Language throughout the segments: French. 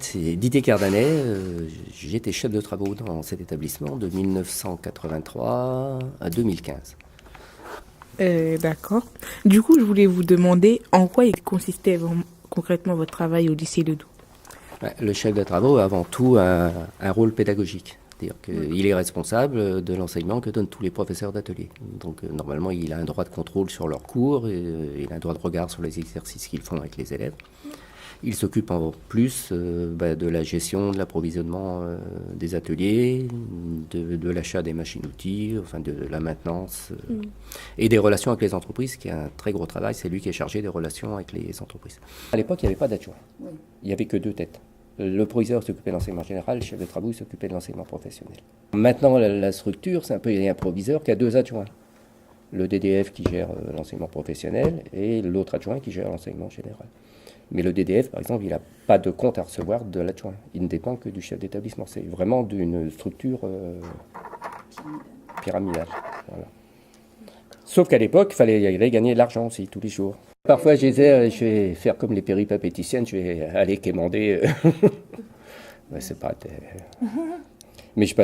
C'est Didier Cardanet, j'étais chef de travaux dans cet établissement de 1983 à 2015. D'accord. Du coup, je voulais vous demander en quoi il consistait concrètement votre travail au lycée Ledoux. Ouais, le chef de travaux a avant tout un rôle pédagogique. C'est-à-dire qu'il est responsable de l'enseignement que donnent tous les professeurs d'atelier. Donc normalement, il a un droit de contrôle sur leurs cours, et, il a un droit de regard sur les exercices qu'ils font avec les élèves. Il s'occupe en plus de la gestion, de l'approvisionnement des ateliers, de l'achat des machines-outils, enfin de la maintenance et des relations avec les entreprises, qui est un très gros travail. C'est lui qui est chargé des relations avec les entreprises. À l'époque, il n'y avait pas d'adjoint. Il n'y avait que deux têtes. Le proviseur s'occupait de l'enseignement général, le chef de travaux s'occupait de l'enseignement professionnel. Maintenant, la structure, c'est un peu, il y a un proviseur qui a deux adjoints. Le DDF qui gère l'enseignement professionnel et l'autre adjoint qui gère l'enseignement général. Mais le DDF, par exemple, il n'a pas de compte à recevoir de l'adjoint. Il ne dépend que du chef d'établissement. C'est vraiment d'une structure pyramidale. Voilà. Sauf qu'à l'époque, il fallait gagner de l'argent aussi, tous les jours. Parfois, je vais faire comme les péripapéticiennes, je vais aller quémander. Ouais, c'est pas... Mais je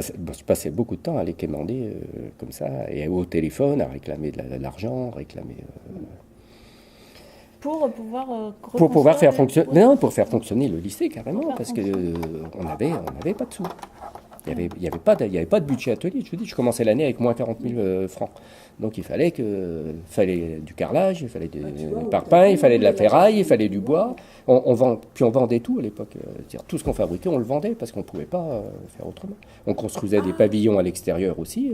passais beaucoup de temps à aller quémander comme ça, et au téléphone, à réclamer de l'argent, réclamer... Pour pouvoir pour pouvoir faire fonctionner, non, pour faire fonctionner le lycée carrément, parce que on avait pas de sous. Il y avait pas de budget atelier. Je vous dis, je commençais l'année avec moins 40 000 francs. Donc il fallait du carrelage, il fallait des parpaings, il fallait de la ferraille, il fallait du bois. Puis on vendait tout à l'époque. C'est-à-dire, tout ce qu'on fabriquait, on le vendait parce qu'on ne pouvait pas faire autrement. On construisait des pavillons à l'extérieur aussi,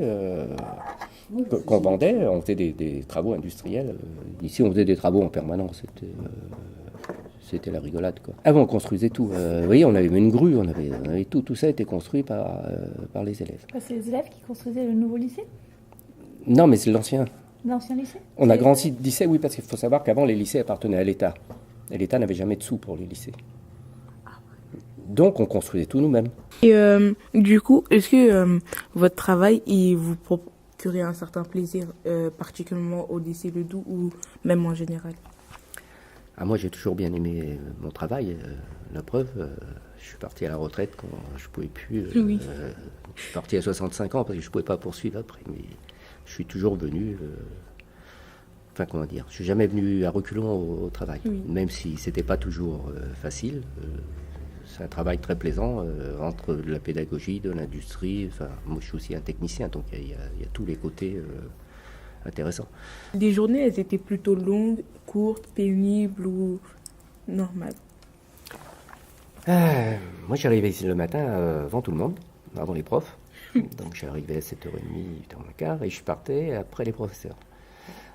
qu'on vendait. On faisait des travaux industriels. Ici, on faisait des travaux en permanence. C'était la rigolade, quoi. Avant, on construisait tout. Oui, on avait une grue, on avait tout. Tout ça était construit par les élèves. C'est les élèves qui construisaient le nouveau lycée? Non, mais c'est l'ancien. L'ancien lycée? On a grandi lycée, oui, parce qu'il faut savoir qu'avant, les lycées appartenaient à l'État. Et l'État n'avait jamais de sous pour les lycées. Donc, on construisait tout nous-mêmes. Et du coup, est-ce que votre travail, il vous procurait un certain plaisir, particulièrement au lycée Ledoux ou même en général? Ah, moi, j'ai toujours bien aimé mon travail. La preuve, je suis parti à la retraite quand je ne pouvais plus. Oui. Je suis parti à 65 ans parce que je ne pouvais pas poursuivre après. Mais je suis toujours venu. Enfin, comment dire, je ne suis jamais venu à reculons au travail. Oui. Même si ce n'était pas toujours facile. C'est un travail très plaisant entre de la pédagogie, de l'industrie. Enfin, moi, je suis aussi un technicien, donc il y a tous les côtés intéressants. Les journées, elles étaient plutôt longues, courtes, pénibles ou normales? Moi, j'arrivais ici le matin avant tout le monde, avant les profs. Donc, j'arrivais à 7h30, 8h15, et je partais après les professeurs.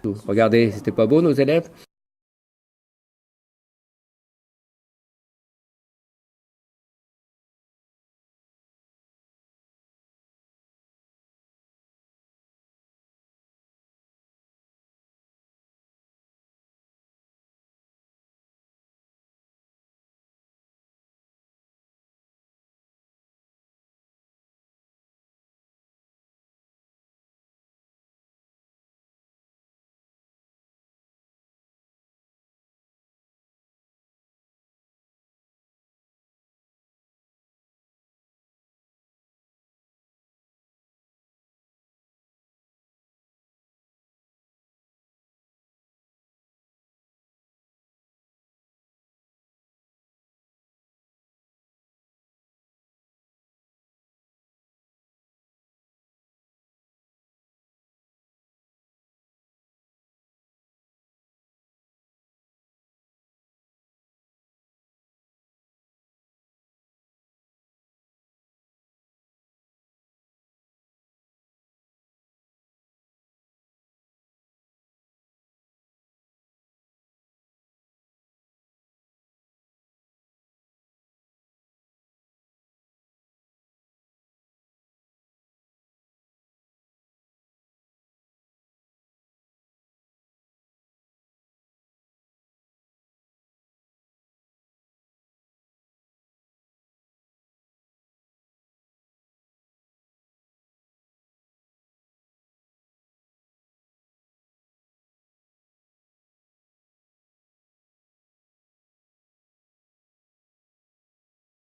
Regardez, c'était pas beau, nos élèves?